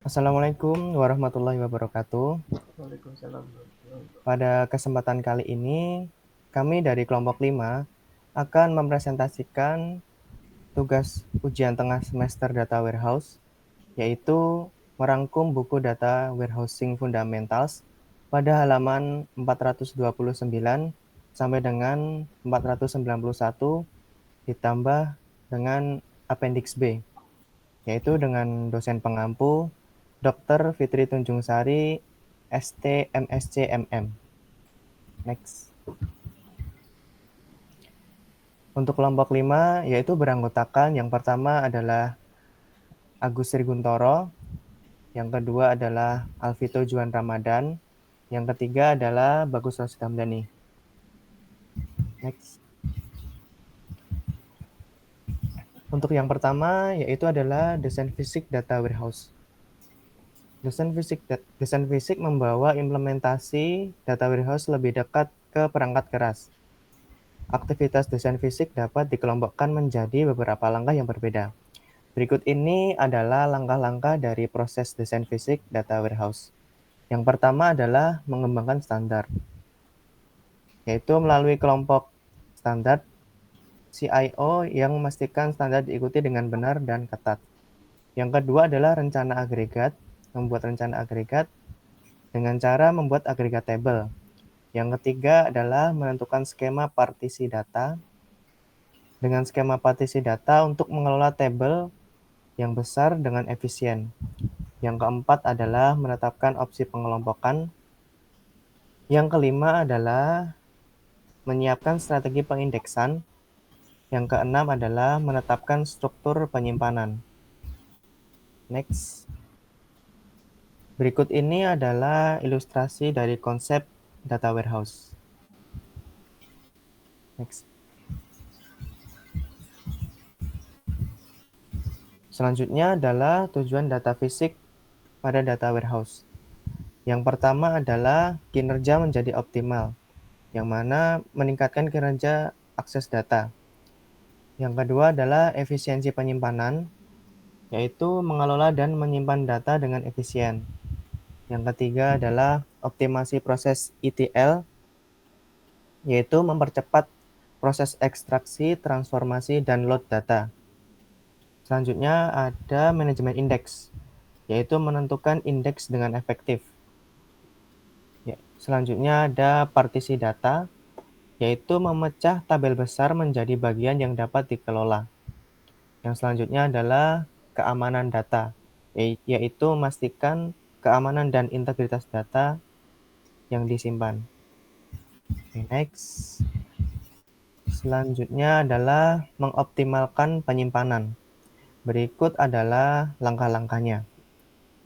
Assalamualaikum warahmatullahi wabarakatuh. Waalaikumsalam warahmatullahi wabarakatuh. Pada kesempatan kali ini, kami dari kelompok 5 akan mempresentasikan tugas ujian tengah semester Data Warehouse, yaitu merangkum buku Data Warehousing Fundamentals pada halaman 429 sampai dengan 491 ditambah dengan Appendix B, yaitu dengan dosen pengampu Dr. Fitri Tunjungsari, ST MSc MM. Next. Untuk kelompok 5 yaitu beranggotakan yang pertama adalah Agus Sriguntoro, yang kedua adalah Alvito Juan Ramadan, yang ketiga adalah Bagus Rosid Hamdani. Next. Untuk yang pertama yaitu adalah desain fisik data warehouse. Desain fisik membawa implementasi data warehouse lebih dekat ke perangkat keras. Aktivitas desain fisik dapat dikelompokkan menjadi beberapa langkah yang berbeda. Berikut ini adalah langkah-langkah dari proses desain fisik data warehouse. Yang pertama adalah mengembangkan standar, yaitu melalui kelompok standar CIO yang memastikan standar diikuti dengan benar dan ketat. Yang kedua adalah rencana agregat, membuat rencana agregat dengan cara membuat agregat table. Yang ketiga adalah menentukan skema partisi data. Dengan skema partisi data untuk mengelola tabel yang besar dengan efisien. Yang keempat adalah menetapkan opsi pengelompokan. Yang kelima adalah menyiapkan strategi pengindeksan. Yang keenam adalah menetapkan struktur penyimpanan. Next. Berikut ini adalah ilustrasi dari konsep data warehouse. Next. Selanjutnya adalah tujuan data fisik pada data warehouse. Yang pertama adalah kinerja menjadi optimal, yang mana meningkatkan kinerja akses data. Yang kedua adalah efisiensi penyimpanan, yaitu mengelola dan menyimpan data dengan efisien. Yang ketiga adalah optimasi proses ETL, yaitu mempercepat proses ekstraksi, transformasi, dan load data. Selanjutnya ada manajemen indeks, yaitu menentukan indeks dengan efektif. Selanjutnya ada partisi data, yaitu memecah tabel besar menjadi bagian yang dapat dikelola. Yang selanjutnya adalah keamanan data, yaitu memastikan keamanan dan integritas data yang disimpan. Okay, next. Selanjutnya adalah mengoptimalkan penyimpanan. Berikut adalah langkah-langkahnya.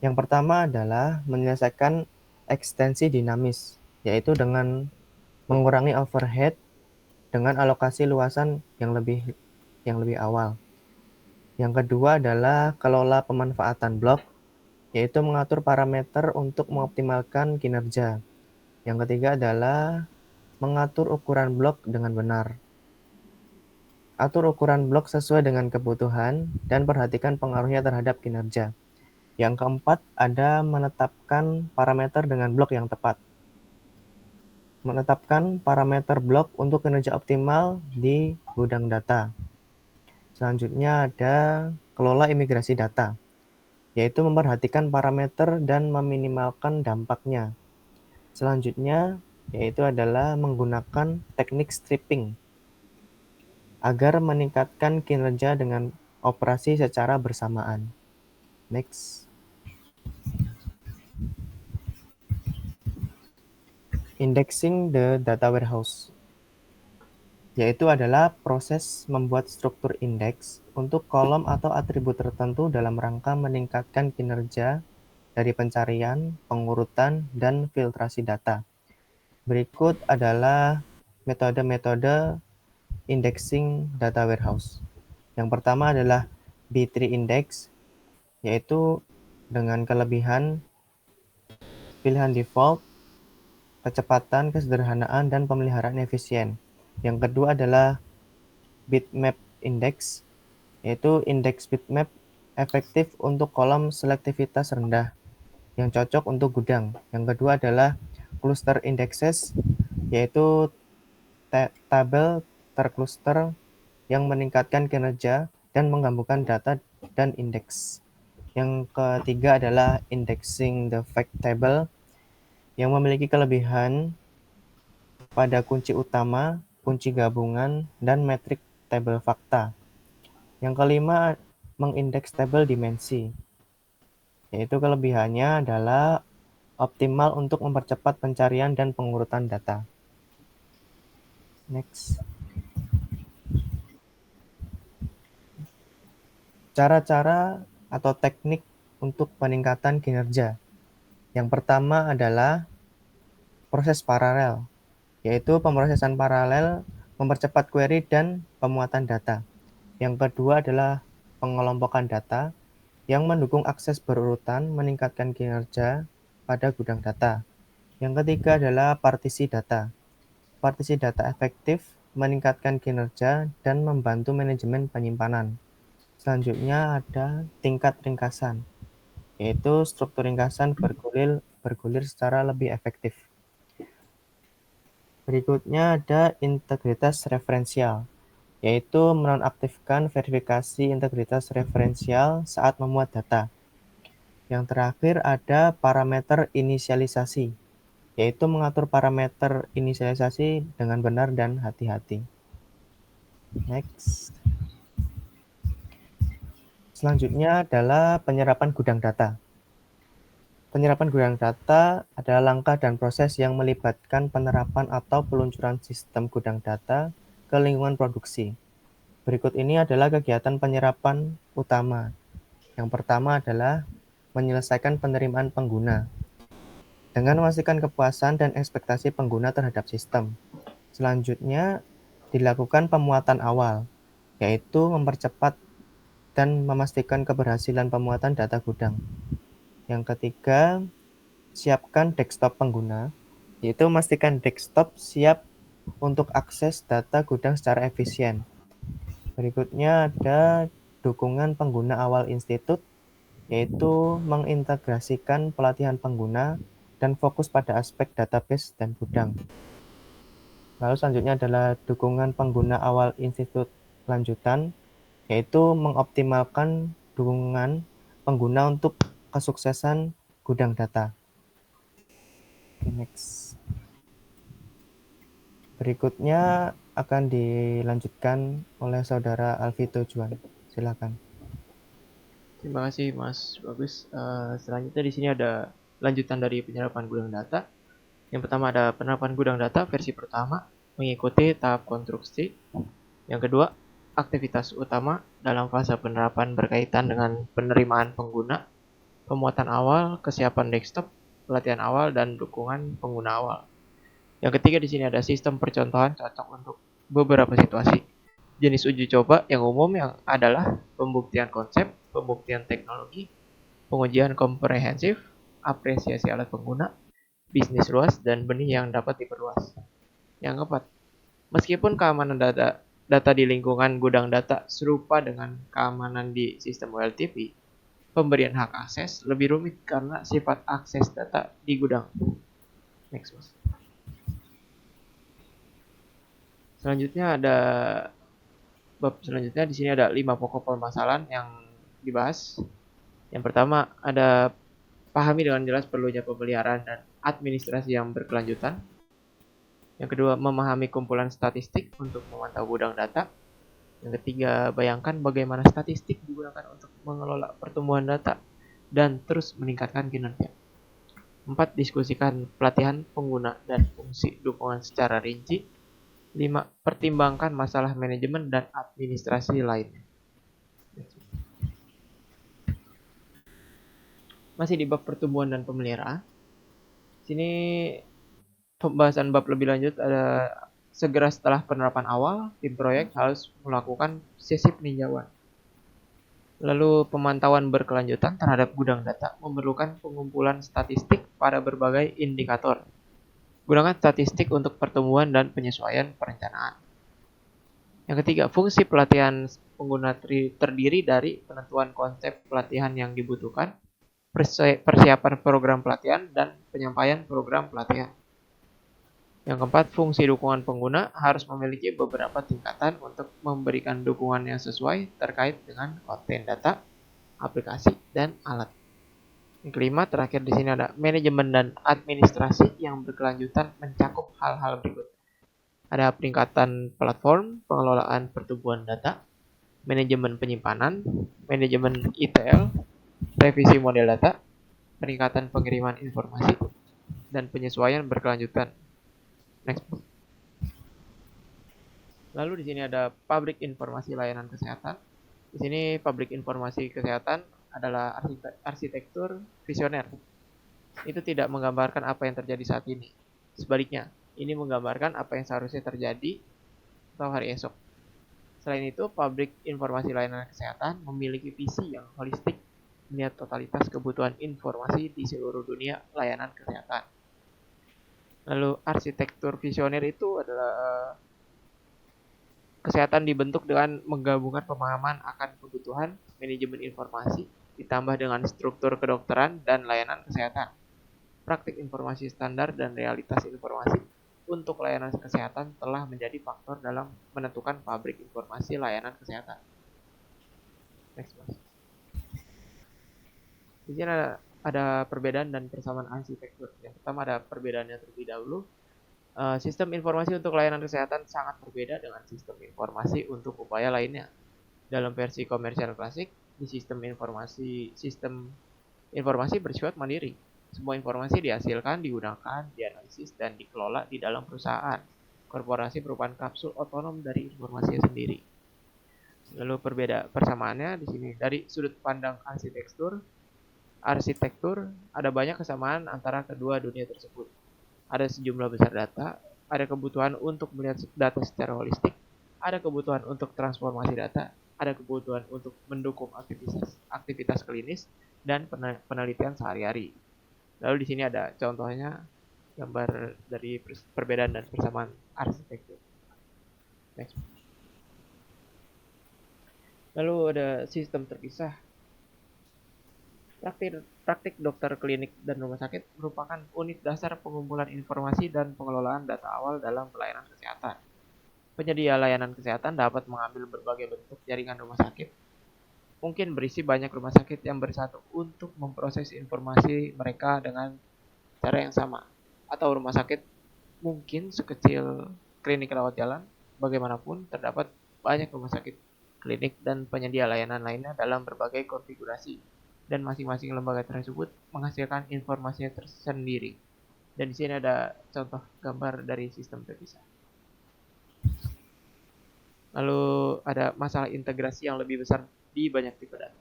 Yang pertama adalah menyelesaikan ekstensi dinamis, yaitu dengan mengurangi overhead dengan alokasi luasan yang lebih awal. Yang kedua adalah kelola pemanfaatan blok, yaitu mengatur parameter untuk mengoptimalkan kinerja. Yang ketiga adalah mengatur ukuran blok dengan benar. Atur ukuran blok sesuai dengan kebutuhan dan perhatikan pengaruhnya terhadap kinerja. Yang keempat ada menetapkan parameter dengan blok yang tepat. Menetapkan parameter blok untuk kinerja optimal di gudang data. Selanjutnya ada kelola imigrasi data, yaitu memperhatikan parameter dan meminimalkan dampaknya. Selanjutnya yaitu adalah menggunakan teknik stripping agar meningkatkan kinerja dengan operasi secara bersamaan. Next. Indexing the data warehouse, yaitu adalah proses membuat struktur indeks untuk kolom atau atribut tertentu dalam rangka meningkatkan kinerja dari pencarian, pengurutan, dan filtrasi data. Berikut adalah metode-metode indexing data warehouse. Yang pertama adalah B3 index, yaitu dengan kelebihan pilihan default, kecepatan, kesederhanaan, dan pemeliharaan efisien. Yang kedua adalah bitmap index, yaitu indeks bitmap efektif untuk kolom selektivitas rendah yang cocok untuk gudang. Yang kedua adalah cluster indexes, yaitu tabel terkluster yang meningkatkan kinerja dan menggabungkan data dan indeks. Yang ketiga adalah indexing the fact table yang memiliki kelebihan pada kunci utama, kunci gabungan, dan metrik tabel fakta. Yang kelima, mengindeks tabel dimensi, yaitu kelebihannya adalah optimal untuk mempercepat pencarian dan pengurutan data. Next. Cara-cara atau teknik untuk peningkatan kinerja. Yang pertama adalah proses paralel, yaitu pemrosesan paralel mempercepat query dan pemuatan data. Yang kedua adalah pengelompokan data yang mendukung akses berurutan meningkatkan kinerja pada gudang data. Yang ketiga adalah partisi data. Partisi data efektif meningkatkan kinerja dan membantu manajemen penyimpanan. Selanjutnya ada tingkat ringkasan, yaitu struktur ringkasan bergulir secara lebih efektif. Berikutnya ada integritas referensial, yaitu menonaktifkan verifikasi integritas referensial saat memuat data. Yang terakhir ada parameter inisialisasi, yaitu mengatur parameter inisialisasi dengan benar dan hati-hati. Next. Selanjutnya adalah penyerapan gudang data. Penyerapan gudang data adalah langkah dan proses yang melibatkan penerapan atau peluncuran sistem gudang data ke lingkungan produksi. Berikut ini adalah kegiatan penyerapan utama. Yang pertama adalah menyelesaikan penerimaan pengguna dengan memastikan kepuasan dan ekspektasi pengguna terhadap sistem. Selanjutnya dilakukan pemuatan awal, yaitu mempercepat dan memastikan keberhasilan pemuatan data gudang. Yang ketiga, siapkan desktop pengguna, yaitu memastikan desktop siap untuk akses data gudang secara efisien. Berikutnya ada dukungan pengguna awal institut, yaitu mengintegrasikan pelatihan pengguna dan fokus pada aspek database dan gudang. Lalu selanjutnya adalah dukungan pengguna awal institut lanjutan, yaitu mengoptimalkan dukungan pengguna untuk kesuksesan gudang data. Next. Berikutnya akan dilanjutkan oleh saudara Alvito Juan. Silakan. Terima kasih Mas Bagus. Selanjutnya di sini ada lanjutan dari penyerapan gudang data. Yang pertama ada penerapan gudang data versi pertama mengikuti tahap konstruksi. Yang kedua, aktivitas utama dalam fase penerapan berkaitan dengan penerimaan pengguna, pemuatan awal, kesiapan desktop, pelatihan awal, dan dukungan pengguna awal. Yang ketiga di sini ada sistem percontohan cocok untuk beberapa situasi. Jenis uji coba yang umum yang adalah pembuktian konsep, pembuktian teknologi, pengujian komprehensif, apresiasi alat pengguna, bisnis luas, dan benih yang dapat diperluas. Yang keempat, meskipun keamanan data di lingkungan gudang data serupa dengan keamanan di sistem OLTP, pemberian hak akses lebih rumit karena sifat akses data di gudang. Next, Mas. Selanjutnya ada bab selanjutnya di sini ada 5 pokok permasalahan yang dibahas. Yang pertama ada pahami dengan jelas perlunya pemeliharaan dan administrasi yang berkelanjutan. Yang kedua, memahami kumpulan statistik untuk memantau gudang data. Yang ketiga, bayangkan bagaimana statistik digunakan untuk mengelola pertumbuhan data dan terus meningkatkan kinerja. 4. Diskusikan pelatihan pengguna dan fungsi dukungan secara rinci. 5. Pertimbangkan masalah manajemen dan administrasi lainnya. Masih di bab pertumbuhan dan pemeliharaan. Sini pembahasan bab lebih lanjut ada segera setelah penerapan awal, tim proyek harus melakukan sesi peninjauan. Lalu pemantauan berkelanjutan terhadap gudang data memerlukan pengumpulan statistik pada berbagai indikator. Gunakan statistik untuk pertumbuhan dan penyesuaian perencanaan. Yang ketiga, fungsi pelatihan pengguna terdiri dari penentuan konsep pelatihan yang dibutuhkan, persiapan program pelatihan, dan penyampaian program pelatihan. Yang keempat, fungsi dukungan pengguna harus memiliki beberapa tingkatan untuk memberikan dukungan yang sesuai terkait dengan konten data, aplikasi, dan alat. Yang kelima, terakhir di sini ada manajemen dan administrasi yang berkelanjutan mencakup hal-hal berikut. Ada peningkatan platform, pengelolaan pertumbuhan data, manajemen penyimpanan, manajemen ETL, revisi model data, peningkatan pengiriman informasi, dan penyesuaian berkelanjutan. Next. Lalu di sini ada pabrik informasi layanan kesehatan. Di sini pabrik informasi kesehatan adalah arsitektur visioner. Itu tidak menggambarkan apa yang terjadi saat ini. Sebaliknya, ini menggambarkan apa yang seharusnya terjadi atau hari esok. Selain itu, pabrik informasi layanan kesehatan memiliki visi yang holistik melihat totalitas kebutuhan informasi di seluruh dunia layanan kesehatan. Lalu arsitektur visioner itu adalah kesehatan dibentuk dengan menggabungkan pemahaman akan kebutuhan manajemen informasi ditambah dengan struktur kedokteran dan layanan kesehatan, praktik informasi standar dan realitas informasi untuk layanan kesehatan telah menjadi faktor dalam menentukan pabrik informasi layanan kesehatan. Next, Mas. Di sini ada perbedaan dan persamaan arsitektur. Yang pertama ada perbedaannya terlebih dahulu. Sistem informasi untuk layanan kesehatan sangat berbeda dengan sistem informasi untuk upaya lainnya. Dalam versi komersial klasik, di sistem informasi bersifat mandiri. Semua informasi dihasilkan, digunakan, dianalisis, dan dikelola di dalam perusahaan. Korporasi merupakan kapsul otonom dari informasi sendiri. Lalu persamaannya di sini dari sudut pandang arsitektur ada banyak kesamaan antara kedua dunia tersebut. Ada sejumlah besar data, ada kebutuhan untuk melihat data secara holistik, ada kebutuhan untuk transformasi data, ada kebutuhan untuk mendukung aktivitas klinis dan penelitian sehari-hari. Lalu di sini ada contohnya gambar dari perbedaan dan persamaan arsitektur. Next. Lalu ada sistem terpisah. Praktik dokter klinik dan rumah sakit merupakan unit dasar pengumpulan informasi dan pengelolaan data awal dalam pelayanan kesehatan. Penyedia layanan kesehatan dapat mengambil berbagai bentuk jaringan rumah sakit. Mungkin berisi banyak rumah sakit yang bersatu untuk memproses informasi mereka dengan cara yang sama. Atau rumah sakit mungkin sekecil klinik rawat jalan, bagaimanapun terdapat banyak rumah sakit, klinik, dan penyedia layanan lainnya dalam berbagai konfigurasi. Dan masing-masing lembaga tersebut menghasilkan informasinya tersendiri. Dan di sini ada contoh gambar dari sistem terpisah. Lalu ada masalah integrasi yang lebih besar di banyak tipe data.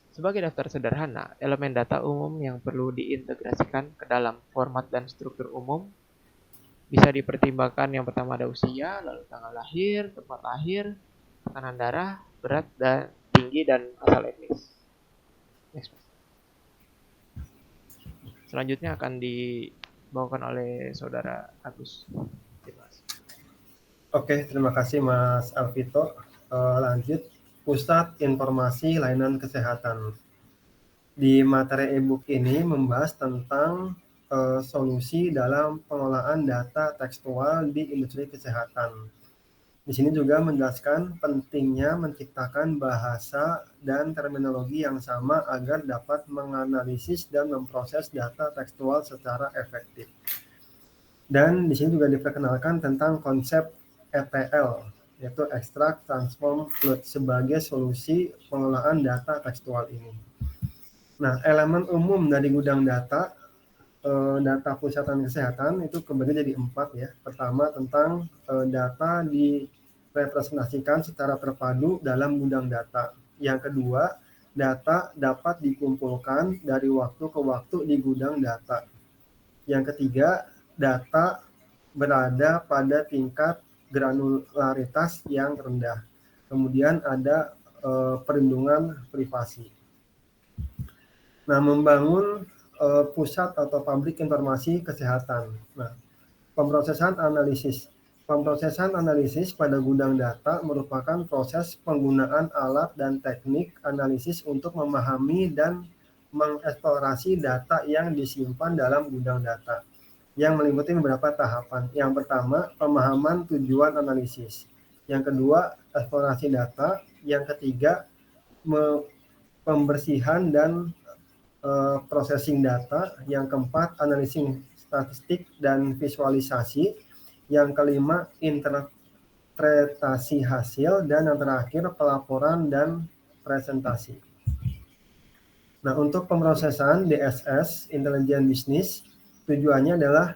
Sebagai daftar sederhana, elemen data umum yang perlu diintegrasikan ke dalam format dan struktur umum bisa dipertimbangkan. Yang pertama ada usia, lalu tanggal lahir, tempat lahir, tekanan darah, berat dan tinggi, dan asal etnis. Next. Selanjutnya akan dibawakan oleh saudara Agus. Terima kasih. Oke, terima kasih Mas Alvito. Lanjut, Pusat Informasi Layanan Kesehatan. Di materi e-book ini membahas tentang solusi dalam pengolahan data tekstual di industri kesehatan. Di sini juga menjelaskan pentingnya menciptakan bahasa dan terminologi yang sama agar dapat menganalisis dan memproses data tekstual secara efektif. Dan di sini juga diperkenalkan tentang konsep ETL, yaitu Extract, Transform, Load, sebagai solusi pengolahan data tekstual ini. Nah, elemen umum dari gudang data pusatan kesehatan itu kembali jadi 4 ya. Pertama tentang data direpresentasikan secara terpadu dalam gudang data. Yang kedua, data dapat dikumpulkan dari waktu ke waktu di gudang data. Yang ketiga, data berada pada tingkat granularitas yang rendah. Kemudian ada perlindungan privasi. Nah, membangun pusat atau pabrik informasi kesehatan. Nah, pemrosesan analisis. Pemrosesan analisis pada gudang data merupakan proses penggunaan alat dan teknik analisis untuk memahami dan mengeksplorasi data yang disimpan dalam gudang data, yang meliputi beberapa tahapan. Yang pertama, pemahaman tujuan analisis. Yang kedua, eksplorasi data. Yang ketiga, pembersihan dan processing data. Yang keempat, analisis statistik dan visualisasi. Yang kelima, interpretasi hasil. Dan yang terakhir, pelaporan dan presentasi. Nah, untuk pemrosesan DSS, Intelligent Business, tujuannya adalah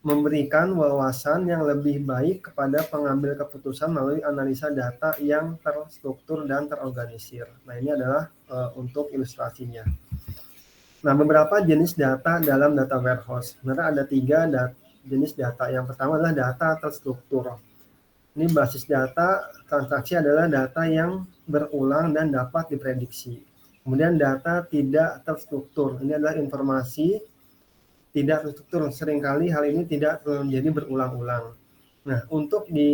memberikan wawasan yang lebih baik kepada pengambil keputusan melalui analisa data yang terstruktur dan terorganisir. Nah, ini adalah untuk ilustrasinya. Nah, beberapa jenis data dalam data warehouse. Sebenarnya ada 3 jenis data. Yang pertama adalah data terstruktur. Ini basis data transaksi adalah data yang berulang dan dapat diprediksi. Kemudian data tidak terstruktur. Ini adalah informasi tidak terstruktur. Seringkali hal ini tidak menjadi berulang-ulang. Nah, untuk di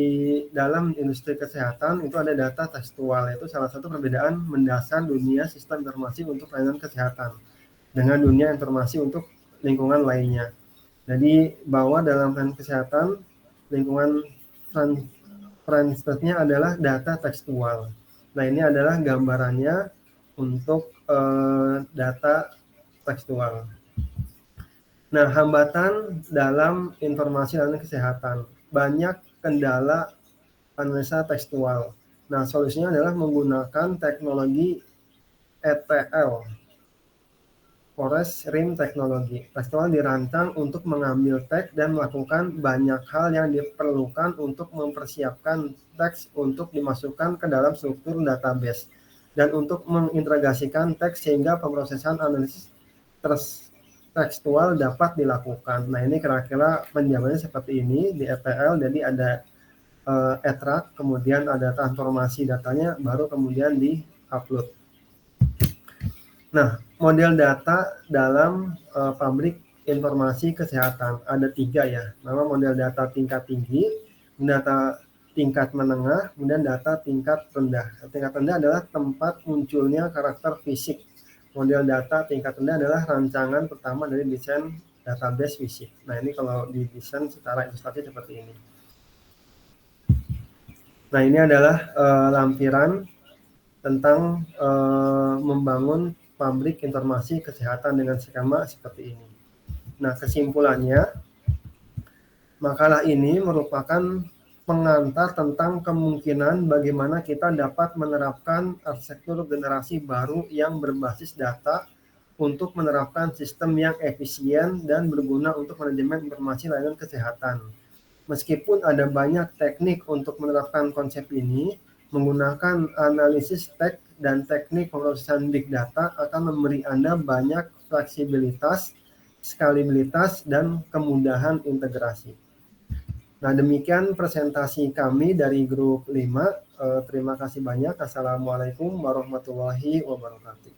dalam industri kesehatan itu ada data tekstual. Itu salah satu perbedaan mendasar dunia sistem informasi untuk pelayanan kesehatan dengan dunia informasi untuk lingkungan lainnya. Jadi bahwa dalam pelayanan kesehatan lingkungan transfernya adalah data tekstual. Nah, ini adalah gambarannya untuk data tekstual. Nah, hambatan dalam informasi layanan kesehatan. Banyak kendala analisa tekstual. Nah, solusinya adalah menggunakan teknologi ETL, Forest Rim Technology. Tekstual dirancang untuk mengambil teks dan melakukan banyak hal yang diperlukan untuk mempersiapkan teks untuk dimasukkan ke dalam struktur database dan untuk mengintegrasikan teks sehingga pemrosesan analisis tekstual dapat dilakukan. Nah, ini kira-kira penjabarannya seperti ini di ETL. Jadi ada extract, kemudian ada transformasi datanya, baru kemudian di-upload. Nah, model data dalam pabrik informasi kesehatan ada 3 ya. Nama model data tingkat tinggi, data tingkat menengah, kemudian data tingkat rendah. Tingkat rendah adalah tempat munculnya karakter fisik. Model data tingkat rendah adalah rancangan pertama dari desain database fisik. Nah, ini kalau didesain secara ilustrasi seperti ini. Nah, ini adalah lampiran tentang membangun pabrik informasi kesehatan dengan skema seperti ini. Nah, kesimpulannya, makalah ini merupakan pengantar tentang kemungkinan bagaimana kita dapat menerapkan arsitektur generasi baru yang berbasis data untuk menerapkan sistem yang efisien dan berguna untuk manajemen informasi layanan kesehatan. Meskipun ada banyak teknik untuk menerapkan konsep ini, menggunakan analisis teks dan teknik pemrosesan big data akan memberi Anda banyak fleksibilitas, skalabilitas, dan kemudahan integrasi. Nah, demikian presentasi kami dari grup 5. Terima kasih banyak. Assalamualaikum warahmatullahi wabarakatuh.